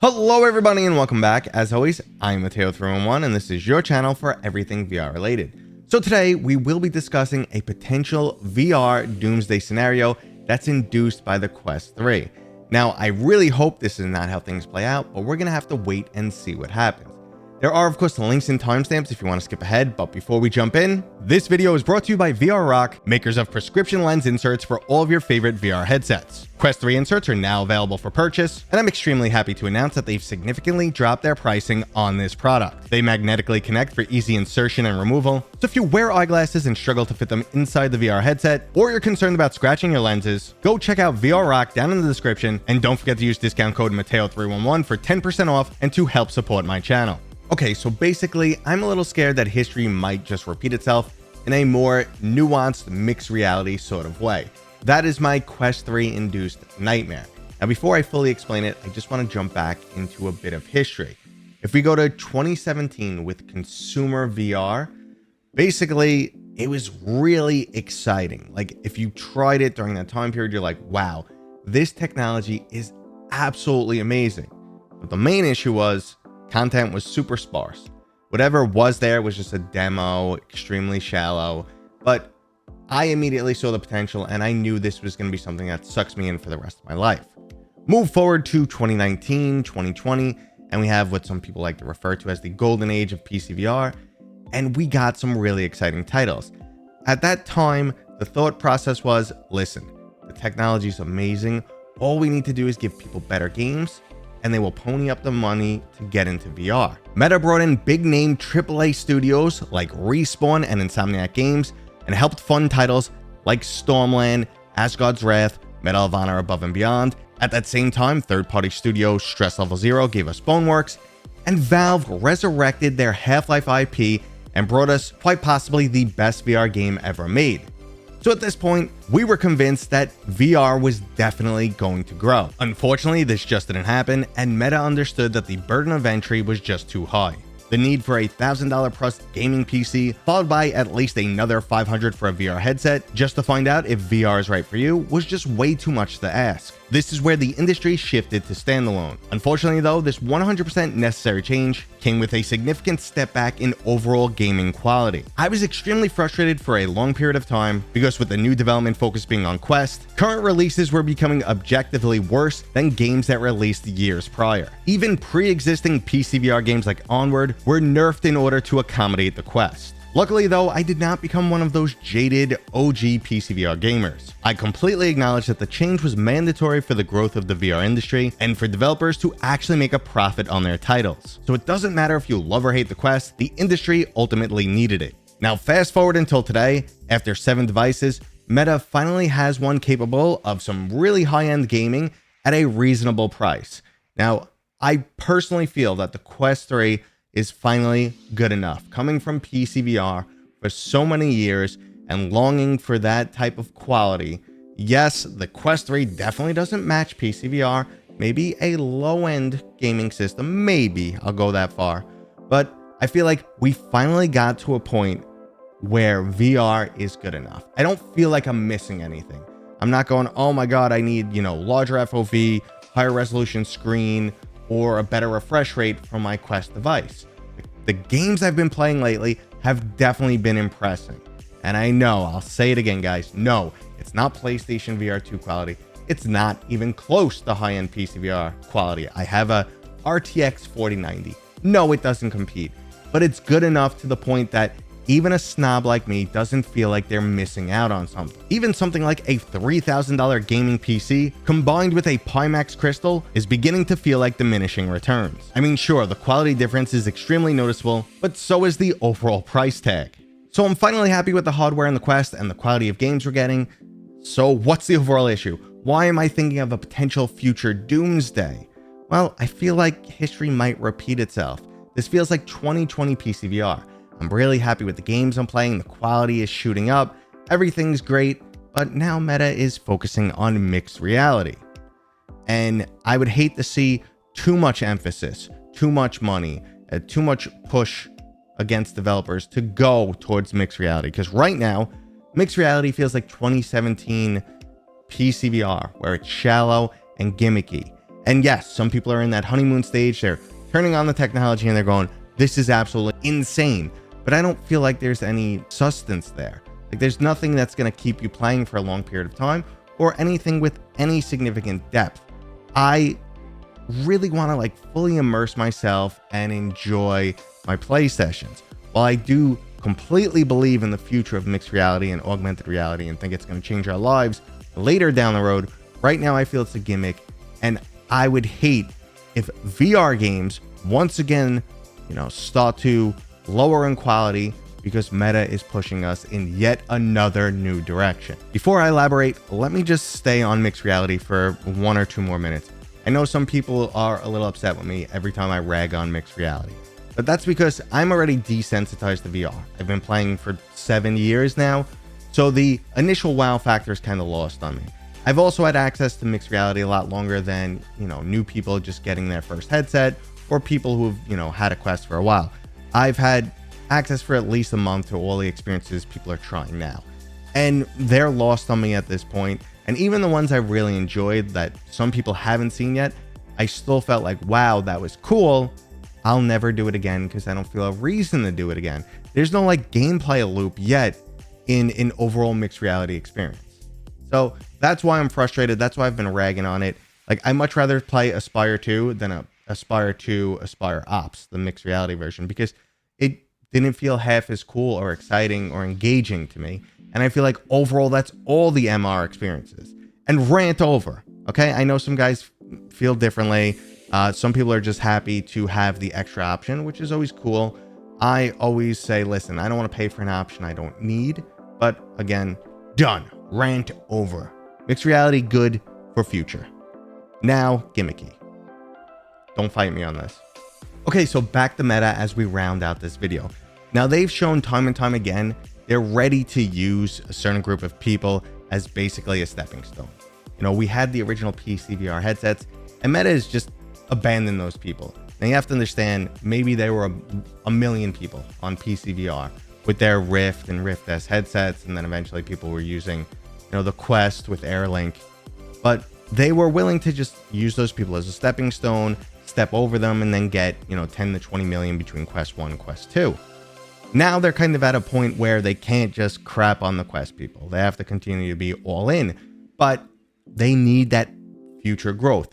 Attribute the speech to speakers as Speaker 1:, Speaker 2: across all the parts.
Speaker 1: Hello everybody and welcome back. As always, I'm Mateo311 and this is your channel for everything VR related. So today we will be discussing a potential VR doomsday scenario that's induced by the Quest 3. Now, I really hope this is not how things play out, but we're gonna have to wait and see what happens. There are of course the links and timestamps if you want to skip ahead, but before we jump in, this video is brought to you by VR Rock, makers of prescription lens inserts for all of your favorite VR headsets. Quest 3 inserts are now available for purchase, and I'm extremely happy to announce that they've significantly dropped their pricing on this product. They magnetically connect for easy insertion and removal, so if you wear eyeglasses and struggle to fit them inside the VR headset, or you're concerned about scratching your lenses, go check out VR Rock down in the description, and don't forget to use discount code Mateo311 for 10% off and to help support my channel. Okay, so basically, I'm a little scared that history might just repeat itself in a more nuanced mixed reality sort of way. That is my Quest 3 induced nightmare. Now, before I fully explain it, I just want to jump back into a bit of history. If we go to 2017 with consumer VR, basically, it was really exciting. Like, if you tried it during that time period, you're like, wow, this technology is absolutely amazing. But the main issue was content was super sparse. Whatever was there was just a demo, extremely shallow, but I immediately saw the potential and I knew this was going to be something that sucks me in for the rest of my life. Move forward to 2019, 2020, and we have what some people like to refer to as the golden age of PCVR, and we got some really exciting titles. At that time, the thought process was, listen, the technology is amazing. All we need to do is give people better games, and they will pony up the money to get into VR. Meta brought in big name AAA studios like Respawn and Insomniac Games and helped fund titles like Stormland, Asgard's Wrath, Medal of Honor Above and Beyond. At that same time, third-party studio Stress Level Zero gave us Boneworks, and Valve resurrected their Half-Life IP and brought us quite possibly the best VR game ever made. So at this point, we were convinced that VR was definitely going to grow. Unfortunately, this just didn't happen, and Meta understood that the burden of entry was just too high. The need for a $1,000 plus gaming PC, followed by at least another $500 for a VR headset, just to find out if VR is right for you, was just way too much to ask. This is where the industry shifted to standalone. Unfortunately though, this 100% necessary change came with a significant step back in overall gaming quality. I was extremely frustrated for a long period of time because with the new development focus being on Quest, current releases were becoming objectively worse than games that released years prior. Even pre-existing PCVR games like Onward were nerfed in order to accommodate the Quest. Luckily though, I did not become one of those jaded OG PCVR gamers. I completely acknowledge that the change was mandatory for the growth of the VR industry and for developers to actually make a profit on their titles. So it doesn't matter if you love or hate the Quest, the industry ultimately needed it. Now fast forward until today, after 7 devices, Meta finally has one capable of some really high-end gaming at a reasonable price. Now, I personally feel that the Quest 3 is finally good enough. Coming from PCVR for so many years and longing for that type of quality, yes, the Quest 3 definitely doesn't match PCVR, maybe a low-end gaming system, maybe, I'll go that far, but I feel like we finally got to a point where VR is good enough. I don't feel like I'm missing anything. I'm not going, oh my god, I need, larger FOV, higher resolution screen, or a better refresh rate from my Quest device. The games I've been playing lately have definitely been impressive. And I know, I'll say it again, guys, no, it's not PlayStation VR 2 quality. It's not even close to high-end PCVR quality. I have a RTX 4090. No, it doesn't compete, but it's good enough to the point that even a snob like me doesn't feel like they're missing out on something. Even something like a $3,000 gaming PC combined with a Pimax crystal is beginning to feel like diminishing returns. I mean, sure, the quality difference is extremely noticeable, but so is the overall price tag. So I'm finally happy with the hardware in the Quest and the quality of games we're getting. So what's the overall issue? Why am I thinking of a potential future doomsday? Well, I feel like history might repeat itself. This feels like 2020 PCVR. I'm really happy with the games I'm playing, the quality is shooting up, everything's great, but now Meta is focusing on mixed reality. And I would hate to see too much emphasis, too much money, too much push against developers to go towards mixed reality. Because right now, mixed reality feels like 2017 PCVR, where it's shallow and gimmicky. And yes, some people are in that honeymoon stage. They're turning on the technology and they're going, this is absolutely insane. But I don't feel like there's any substance there. Like there's nothing that's going to keep you playing for a long period of time or anything with any significant depth. I really want to like fully immerse myself and enjoy my play sessions. While I do completely believe in the future of mixed reality and augmented reality and think it's going to change our lives later down the road, right now I feel it's a gimmick, and I would hate if VR games once again, start to lower in quality because Meta is pushing us in yet another new direction. Before I elaborate, let me just stay on mixed reality for 1 or 2 more minutes. I know some people are a little upset with me every time I rag on mixed reality, but that's because I'm already desensitized to VR. I've been playing for 7 years now, so the initial wow factor is kind of lost on me. I've also had access to mixed reality a lot longer than, new people just getting their first headset or people who've, had a Quest for a while. I've had access for at least a month to all the experiences people are trying now, and they're lost on me at this point. And even the ones I really enjoyed that some people haven't seen yet, I still felt like, wow, that was cool. I'll never do it again because I don't feel a reason to do it again. There's no like gameplay loop yet in an overall mixed reality experience. So that's why I'm frustrated. That's why I've been ragging on it. Like I much rather play Aspire 2 than Aspire 2 Aspire Ops, the mixed reality version, because it didn't feel half as cool or exciting or engaging to me. And I feel like overall, that's all the MR experiences. And rant over, okay? I know some guys feel differently. Some people are just happy to have the extra option, which is always cool. I always say, listen, I don't want to pay for an option I don't need. But again, done. Rant over. Mixed reality, good for future. Now, gimmicky. Don't fight me on this. Okay, so back to Meta as we round out this video. Now, they've shown time and time again, they're ready to use a certain group of people as basically a stepping stone. We had the original PCVR headsets, and Meta has just abandoned those people. Now, you have to understand, maybe there were a million people on PCVR with their Rift and Rift S headsets, and then eventually people were using, the Quest with AirLink. But they were willing to just use those people as a stepping stone, step over them, and then get, 10 to 20 million between Quest 1 and Quest 2. Now they're kind of at a point where they can't just crap on the Quest people. They have to continue to be all in, but they need that future growth.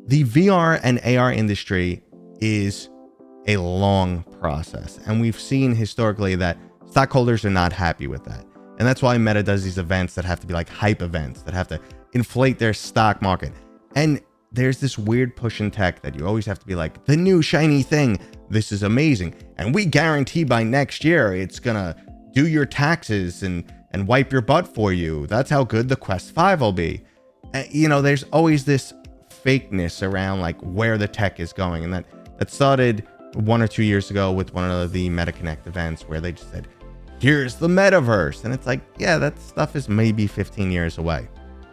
Speaker 1: The VR and AR industry is a long process, and we've seen historically that stockholders are not happy with that. And that's why Meta does these events that have to be like hype events that have to inflate their stock market. And there's this weird push in tech that you always have to be like, the new shiny thing, this is amazing, and we guarantee by next year it's gonna do your taxes and wipe your butt for you. That's how good the Quest 5 will be. There's always this fakeness around like where the tech is going, and that started 1 or 2 years ago with one of the MetaConnect events where they just said, here's the metaverse, and it's like, yeah, that stuff is maybe 15 years away.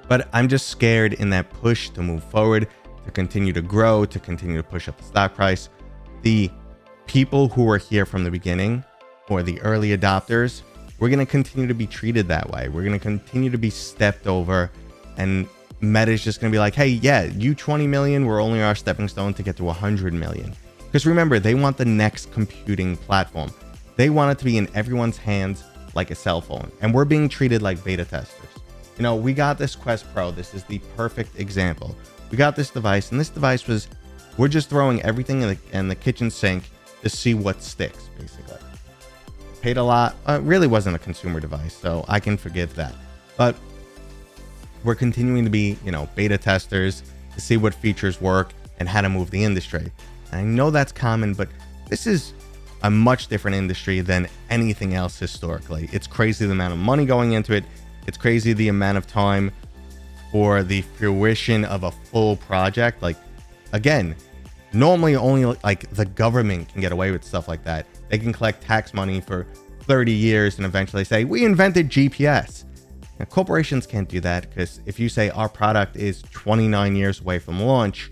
Speaker 1: But I'm just scared in that push to move forward, to continue to grow, to continue to push up the stock price. The people who were here from the beginning, or the early adopters, we're going to continue to be treated that way. We're going to continue to be stepped over, and Meta is just going to be like, hey, yeah, you 20 million, we're only our stepping stone to get to 100 million. Because remember, they want the next computing platform. They want it to be in everyone's hands like a cell phone, and we're being treated like beta testers. We got this Quest Pro. This is the perfect example. We got this device, and this device we're just throwing everything in the kitchen sink to see what sticks, basically. Paid a lot. It really wasn't a consumer device, so I can forgive that. But we're continuing to be, beta testers to see what features work and how to move the industry. And I know that's common, but this is a much different industry than anything else historically. It's crazy the amount of money going into it. It's crazy the amount of time for the fruition of a full project. Like, again, normally only like the government can get away with stuff like that. They can collect tax money for 30 years and eventually say, we invented GPS. Now, corporations can't do that, because if you say our product is 29 years away from launch,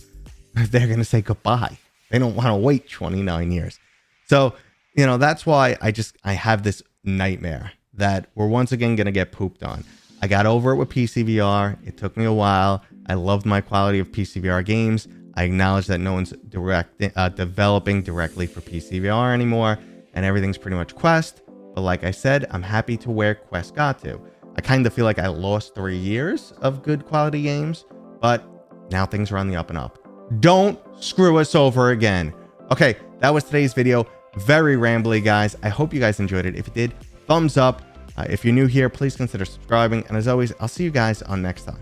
Speaker 1: they're going to say goodbye. They don't want to wait 29 years. So, that's why I have this nightmare that we're once again going to get pooped on. I got over it with PCVR. It took me a while. I loved my quality of PCVR games. I acknowledge that no one's developing directly for PCVR anymore, and everything's pretty much Quest. But like I said, I'm happy to where Quest got to. I kind of feel like I lost 3 years of good quality games, but now things are on the up and up. Don't screw us over again. Okay, that was today's video. Very rambly, guys. I hope you guys enjoyed it. If you did, thumbs up. If you're new here, please consider subscribing. And as always, I'll see you guys on next time.